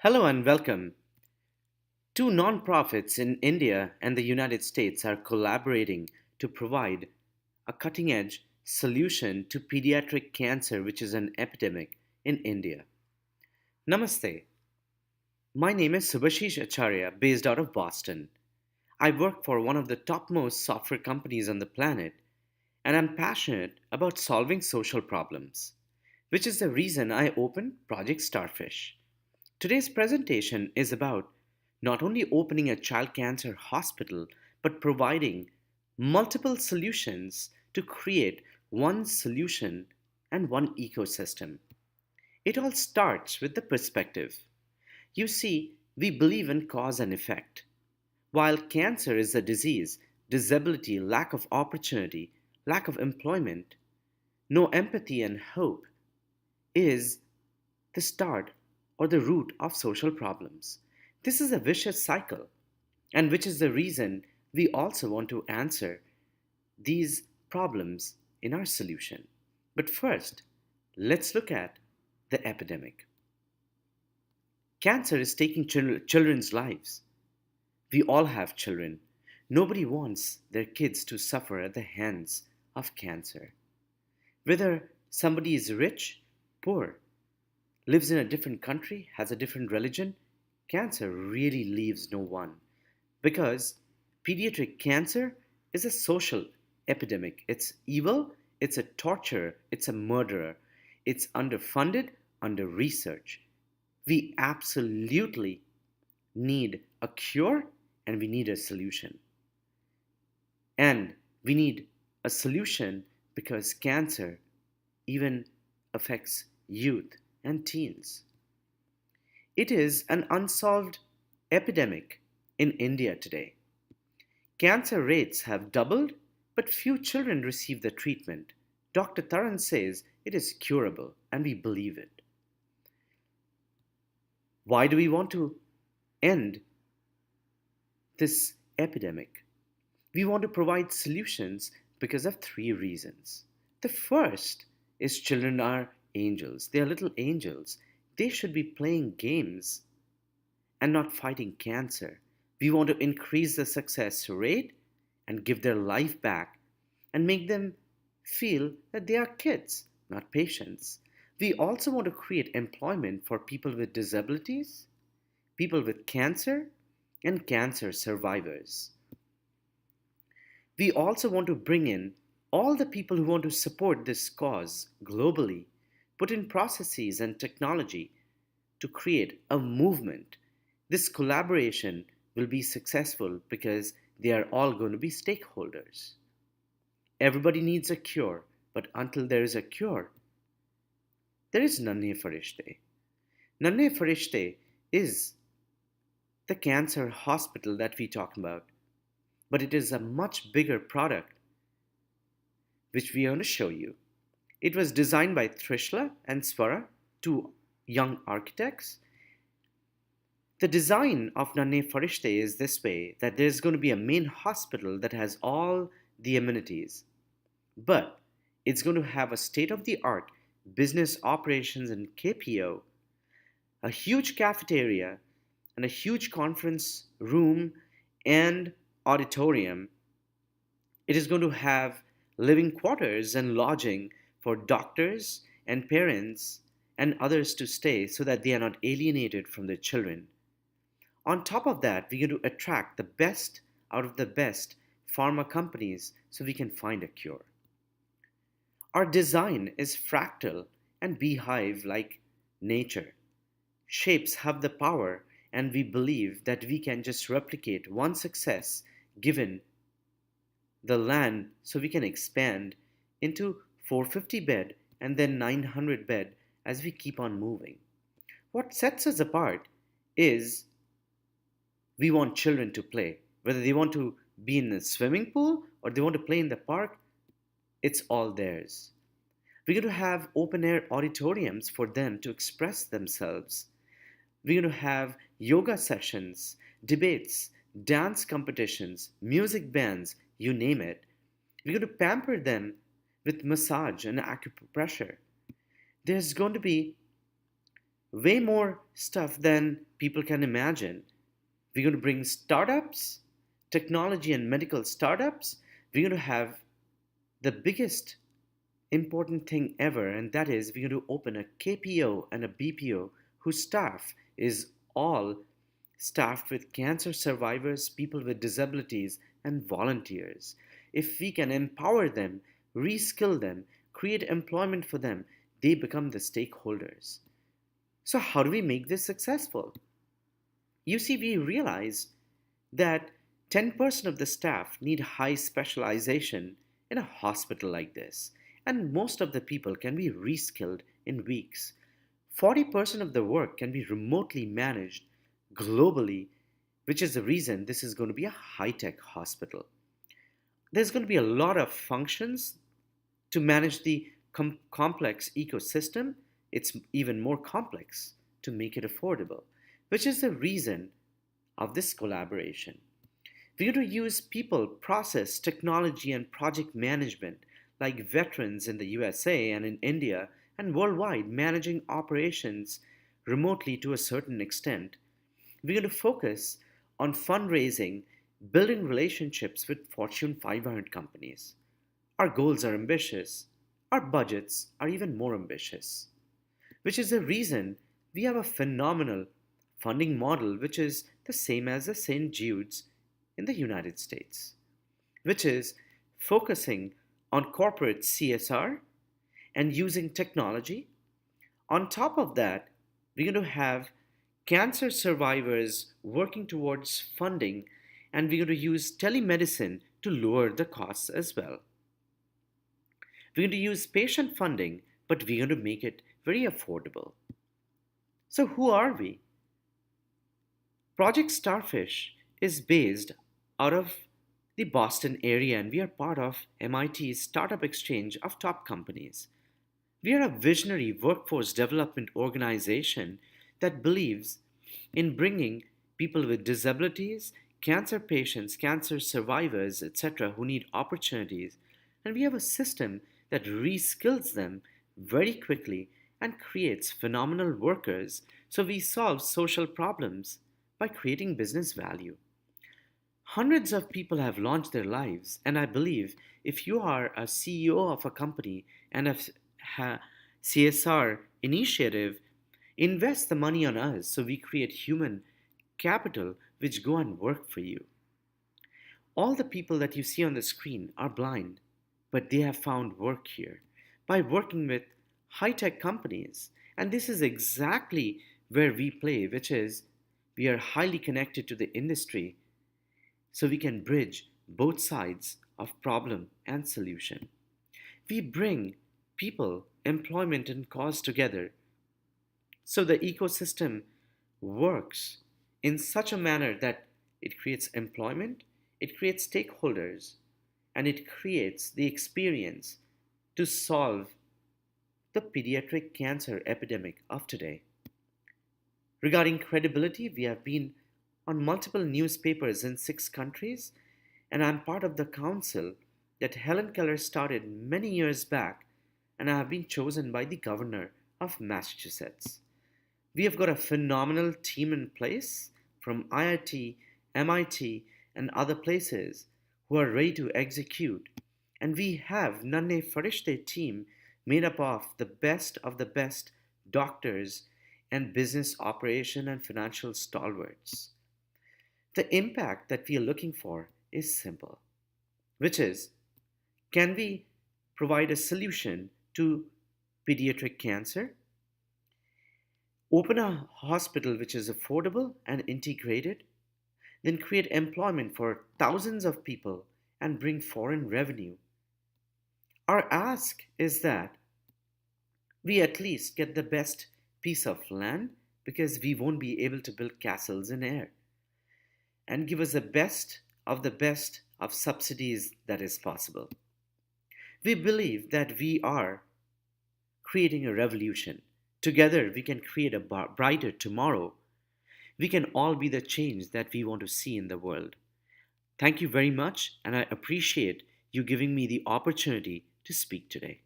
Hello and welcome. Two nonprofits in India and the United States are collaborating to provide a cutting edge solution to pediatric cancer, which is an epidemic in India. Namaste. My name is Subhashish Acharya, based out of Boston. I work for one of the topmost software companies on the planet, and I'm passionate about solving social problems, which is the reason I opened Project Starfish. Today's presentation is about not only opening a child cancer hospital, but providing multiple solutions to create one solution and one ecosystem. It all starts with the perspective. You see, we believe in cause and effect. While cancer is a disease, disability, lack of opportunity, lack of employment, no empathy and hope is the start or the root of social problems. This is a vicious cycle, and which is the reason we also want to answer these problems in our solution. But first, let's look at the epidemic. Cancer is taking children's lives. We all have children. Nobody wants their kids to suffer at the hands of cancer. Whether somebody is rich, poor, lives in a different country, has a different religion, cancer really leaves no one. Because pediatric cancer is a social epidemic. It's evil, it's a torture, it's a murderer, it's underfunded, under research. We absolutely need a cure and we need a solution. And we need a solution because cancer even affects youth and teens. It is an unsolved epidemic in India today. Cancer rates have doubled, but few children receive the treatment. Dr. Taran says it is curable, and we believe it. Why do we want to end this epidemic? We want to provide solutions because of three reasons. The first is children are angels. They are little angels. They should be playing games and not fighting cancer. We want to increase the success rate and give their life back and make them feel that they are kids, not patients. We also want to create employment for people with disabilities, people with cancer, and cancer survivors. We also want to bring in all the people who want to support this cause globally, put in processes and technology to create a movement. This collaboration will be successful because they are all going to be stakeholders. Everybody needs a cure, but until there is a cure, there is Nanhe Farishte. Nanhe Farishte is the cancer hospital that we talk about, but it is a much bigger product which we are going to show you. It was designed by Trishla and Swara, two young architects. The design of Nanhe Farishte is this way that there's going to be a main hospital that has all the amenities, but it's going to have a state of the art business operations and KPO, a huge cafeteria, and a huge conference room and auditorium. It is going to have living quarters and lodging for doctors and parents and others to stay so that they are not alienated from their children. On top of that, we're going to attract the best out of the best pharma companies so we can find a cure. Our design is fractal and beehive like nature. Shapes have the power, and we believe that we can just replicate one success given the land so we can expand into 450 bed and then 900 bed as we keep on moving. What sets us apart is we want children to play. Whether they want to be in the swimming pool or they want to play in the park, it's all theirs. We're going to have open air auditoriums for them to express themselves. We're going to have yoga sessions, debates, dance competitions, music bands, you name it. We're going to pamper them with massage and acupressure. There's going to be way more stuff than people can imagine. We're going to bring startups, technology and medical startups. We're going to have the biggest important thing ever, and that is we're going to open a KPO and a BPO whose staff is all staffed with cancer survivors, people with disabilities, and volunteers. If we can empower them, reskill them, create employment for them, they become the stakeholders. So, how do we make this successful? You see, we realize that 10% of the staff need high specialization in a hospital like this, and most of the people can be reskilled in weeks. 40% of the work can be remotely managed globally, which is the reason this is going to be a high tech hospital. There's going to be a lot of functions to manage the complex ecosystem. It's even more complex to make it affordable, which is the reason of this collaboration. We're going to use people, process, technology, and project management like veterans in the USA and in India and worldwide managing operations remotely to a certain extent. We're going to focus on fundraising, building relationships with Fortune 500 companies. Our goals are ambitious. Our budgets are even more ambitious, which is the reason we have a phenomenal funding model which is the same as the St. Jude's in the United States, which is focusing on corporate CSR and using technology. On top of that, we're going to have cancer survivors working towards funding, and we're going to use telemedicine to lower the costs as well. We're going to use patient funding, but we're going to make it very affordable. So, who are we? Project Starfish is based out of the Boston area, and we are part of MIT's startup exchange of top companies. We are a visionary workforce development organization that believes in bringing people with disabilities, cancer patients, cancer survivors, etc., who need opportunities, and we have a system that reskills them very quickly and creates phenomenal workers. So we solve social problems by creating business value. Hundreds of people have launched their lives, and I believe if you are a CEO of a company and a CSR initiative, invest the money on us so we create human capital which go and work for you. All the people that you see on the screen are blind, but they have found work here by working with high tech companies. And this is exactly where we play, which is we are highly connected to the industry so we can bridge both sides of problem and solution. We bring people, employment, and cause together so the ecosystem works in such a manner that it creates employment, it creates stakeholders, and it creates the experience to solve the pediatric cancer epidemic of today. Regarding credibility, we have been on multiple newspapers in 6 countries, and I'm part of the council that Helen Keller started many years back, and I have been chosen by the governor of Massachusetts. We have got a phenomenal team in place from IIT, MIT, and other places who are ready to execute. And we have Nanhe Farishte team made up of the best doctors and business operation and financial stalwarts. The impact that we are looking for is simple, which is can we provide a solution to pediatric cancer, open a hospital which is affordable and integrated, then create employment for thousands of people and bring foreign revenue. Our ask is that we at least get the best piece of land because we won't be able to build castles in air, and give us the best of subsidies that is possible. We believe that we are creating a revolution. Together, we can create a brighter tomorrow. We can all be the change that we want to see in the world. Thank you very much, and I appreciate you giving me the opportunity to speak today.